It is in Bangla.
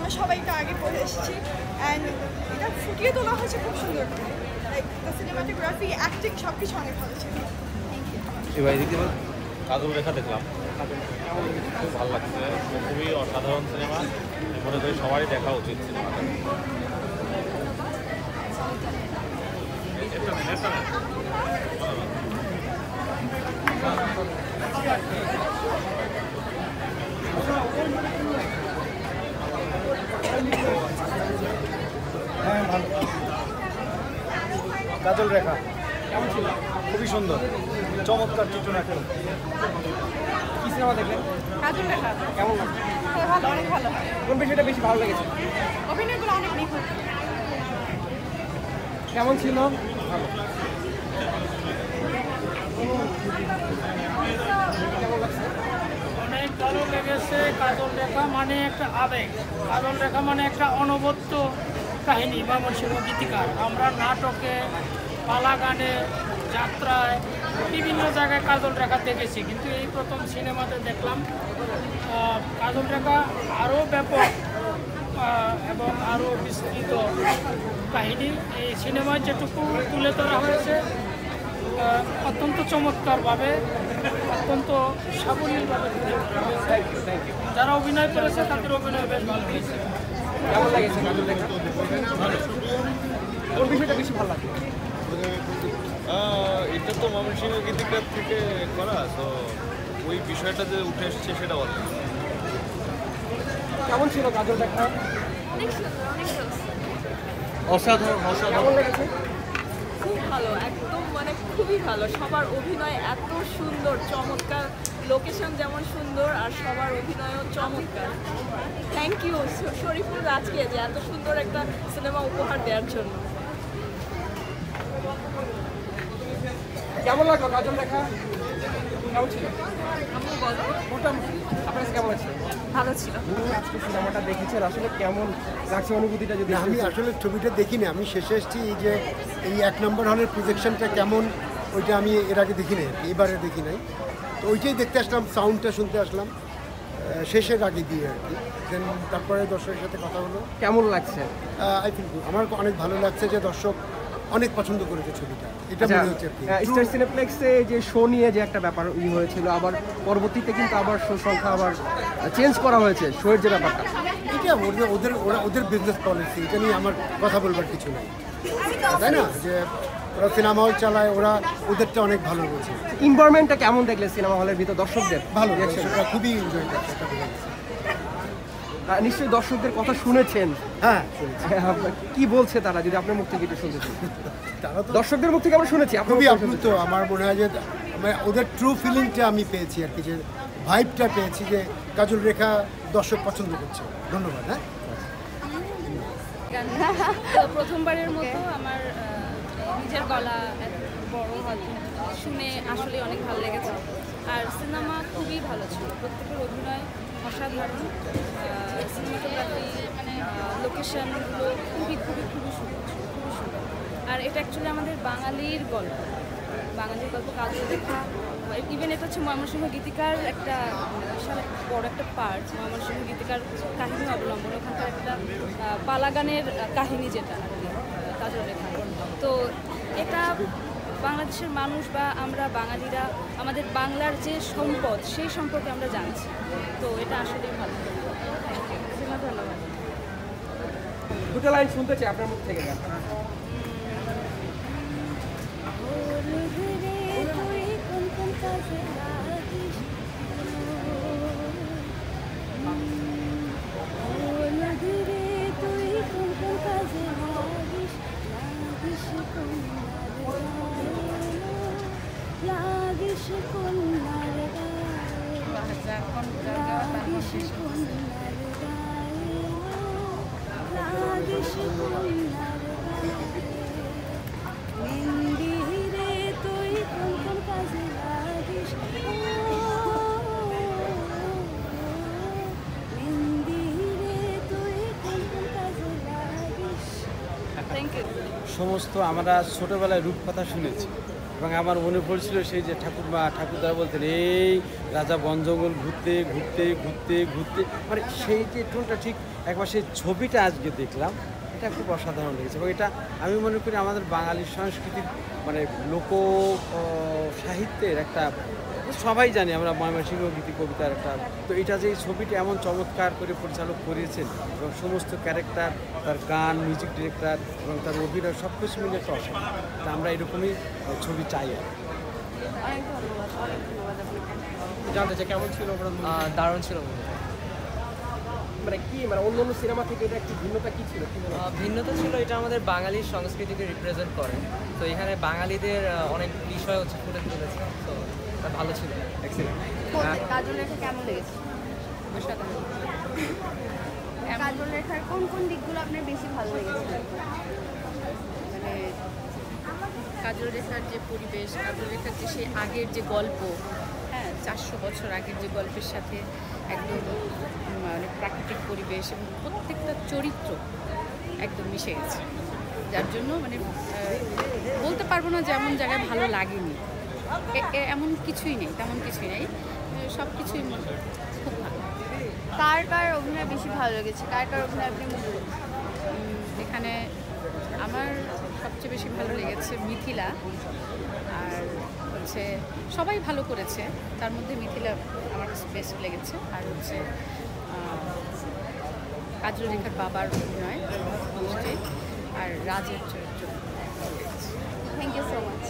আমরা সবাই এটা আগে পড়ে এসেছি অ্যান্ড এটা ফুটিয়ে তোলা হয়েছে খুব সুন্দর করে লাইক দ্য সিনেমাটোগ্রাফি অ্যাক্টিং সব কিছু অনেক ভালো ছিল। Thank you. কাজল রেখা দেখলাম, খুব ভালো লাগছে, খুবই অসাধারণ সিনেমা, মনে করি সবারই দেখা উচিত সিনেমাটা। হ্যাঁ ভালো। কাজল রেখা কেমন ছিল? খুবই সুন্দর, চমৎকার চিত্রনাট্য। কি সিনেমা দেখলেন? কাজল রেখা কেমন লাগছে? ভালো, অনেক ভালো। কোন বিষয়টা বেশি ভালো লেগেছে? অভিনয়গুলো অনেক নিখুঁত। কেমন ছিল? ভালো। কেমন লাগছে? অনেক ভালো লেগেছে। কাজল রেখা মানে একটা আবেগ, কাজল রেখা মানে একটা অনবদ্য কাহিনী ময়মনসিংহ গীতিকার। আমরা নাটকে, পালা গানে, যাত্রায় বিভিন্ন জায়গায় কাজল রেখা দেখেছি, কিন্তু এই প্রথম সিনেমাতে দেখলাম কাজল রেখা আরও ব্যাপক এবং আরও বিস্তৃত কাহিনী। এই সিনেমায় যেটুকু তুলে ধরা হয়েছে অত্যন্ত চমৎকারভাবে, অত্যন্ত সাবলীলভাবে তুলে ধরা হয়েছে। যারা অভিনয় করেছে তাদের অভিনয় বেশ ভালো হয়েছে। কেমন লেগেছে কাজল রেখা? কোন বিষয়টা বেশি ভালো লাগে? এটা তো ময়মনসিংহ গীতিকার থেকে করা, তো ওই বিষয়টা যে উঠে এসছে সেটা বলে। কেমন ছিল কাজল রেখা? অসাধারণ অসাধারণ। কেমন লেগেছে? খুব ভালো, একদম মানে খুবই ভালো। সবার অভিনয় এত সুন্দর, চমৎকার, লোকেশন যেমন সুন্দর আর সবার অভিনয়ও চমৎকার। থ্যাংক ইউ শরীফুল রাজকে যে এত সুন্দর একটা সিনেমা উপহার দেওয়ার জন্য। কেমন লাগলো কাজল রেখা? কেমন ছিল? আপনি বলো। মোটামুটি আপনার কাছে কেমন আছে? ভালো ছিল। আজকে সিনেমাটা দেখেছেন, আসলে কেমন লাগছে অনুভূতিটা যদি? আমি আসলে ছবিটা দেখিনি, আমি শেষে এসেছি যে এই 1 নম্বর হলের প্রজেকশনটা কেমন ওইটা আমি এর আগে দেখি নাই, এবারে দেখি নাই, তো ওইটাই দেখতে আসলাম, সাউন্ডটা শুনতে আসলাম শেষের আগে দিয়ে আর কি। দেন তারপরে দর্শকের সাথে কথা হলো। কেমন লাগছে? আই থিঙ্ক আমার অনেক ভালো লাগছে যে দর্শক অনেক পছন্দ করেছে ছবিটা, এটা মনে হচ্ছে আর কি। স্টার সিনেপ্লেক্সে যে শো নিয়ে যে একটা ব্যাপার হয়েছিল, আবার পরবর্তীতে কিন্তু আবার শো সংখ্যা আবার চেঞ্জ করা হয়েছে, শোয়ের যে ব্যাপারটা, এটা ওদের বিজনেস পলিসি, এটা নিয়ে আমার কথা বলবার কিছু নেই, তাই না? যে ওরা সিনেমা হল চালায়, ওরা ওদেরটা অনেক ভালো বলছে। এনভায়রনমেন্টটা কেমন দেখলেন সিনেমা হলের ভিতর দর্শকদের? ভালো, সেটা খুবই এনজয় করছে। নিশ্চয়ই দর্শকদের কথা শুনেছেন। হ্যাঁ, কি বলছে তারা, যদি আপনার মুখ থেকে একটু শুনতে চাই? তারা তো দর্শকদের মুখ থেকে আমরা শুনেছি, খুবই আপ্লুত। আমার মনে হয় যে ওদের ট্রু ফিলিংটা আমি পেয়েছি আর কি, যে ভাইবটা পেয়েছি যে কাজল রেখা দর্শক পছন্দ করছে। ধন্যবাদ। হ্যাঁ, প্রথমবারের মতো আমার নিজের গলা এত বড় হয়তো শুনে আসলে অনেক ভালো লেগেছে। আর সিনেমা খুবই ভালো ছিল, প্রত্যেকের অভিনয় অসাধারণ, সিনেমাটোগ্রাফি, লোকেশনগুলো খুবই খুবই খুবই সুন্দর ছিল, খুবই সুন্দর। আর এটা অ্যাকচুয়ালি আমাদের বাঙালির গল্প, কাজল রেখা। ইভেন এটা হচ্ছে ময়মনসিংহ গীতিকার একটা বিশাল বড় একটা পার্ট, ময়মনসিংহ গীতিকার কাহিনী অবলম্বন, ওখানকার একটা পালাগানের কাহিনী যেটা আর কি কাজল রেখা। তো এটা বাংলাদেশের মানুষ বা আমরা বাঙালিরা আমাদের বাংলার যে সম্পদ সেই সম্পর্কে আমরা জানছি, তো এটা আসলেই ভালো। ধন্যবাদ। দুটো লাইন শুনতে চাই আপনার মুখ থেকে। Thank you. সমস্ত আমরা ছোটোবেলায় রূপকথা শুনেছি, এবং আমার মনে পড়ছিল সেই যে ঠাকুরদারা বলতেন এই রাজা বন জঙ্গল ঘুরতে ঘুরতে ঘুরতে ঘুরতে, মানে সেই যে টোনটা ঠিক একবার সেই ছবিটা আজকে দেখলাম, এটা খুব অসাধারণ লেগেছে। এবং এটা আমি মনে করি আমাদের বাঙালি সংস্কৃতির মানে লোক সাহিত্যের একটা, সবাই জানি আমরা ময়মনসিংহ গীতি কবিতার একটা, তো এটা যে এই ছবিটা এমন চমৎকার করে পরিচালক করিয়েছেন এবং সমস্ত ক্যারেক্টার, তার গান, মিউজিক ডিরেক্টর এবং তার অভিনয় সব কিছু মিলে একটা অসাধারণ। তা আমরা এরকমই ছবি চাই আর জানতে চাই কেমন ছিল? দারুণ ছিল। মানে কি মানে অন্য অন্য সিনেমা থেকে এটা একটু ভিন্নতা কি ছিল? ভিন্নতা ছিল এটা আমাদের বাঙালির সংস্কৃতিকে রিপ্রেজেন্ট করে, তো এখানে বাঙালিদের অনেক বিষয় হচ্ছে ফুটে তুলেছে, তো ভালো ছিল। কাজল রেখা কেমন লেগেছে? কাজল রেখার কোন কোন দিকগুলো আপনার বেশি ভালো লেগেছে? মানে কাজল রেখার যে পরিবেশ, কাজল রেখার যে সেই আগের যে গল্প, হ্যাঁ 400 বছর আগের যে গল্পের সাথে একদম মানে প্রাকৃতিক পরিবেশ এবং প্রত্যেকটা চরিত্র একদম মিশে গেছে, যার জন্য মানে বলতে পারবো না যে এমন জায়গায় ভালো লাগেনি, এমন কিছুই নেই, তেমন কিছুই নেই, সব কিছুই খুব ভালো। কার কার অভিনয় বেশি ভালো লেগেছে? কার কার অভিনয় আপনি এখানে আমার সবচেয়ে বেশি ভালো লেগেছে মিথিলা, আর হচ্ছে সবাই ভালো করেছে, তার মধ্যে মিথিলা আমার কাছে বেস্ট লেগেছে, আর হচ্ছে কাজল রেখার বাবার অভিনয়, আর রাজের চরিত্র। Thank you so much.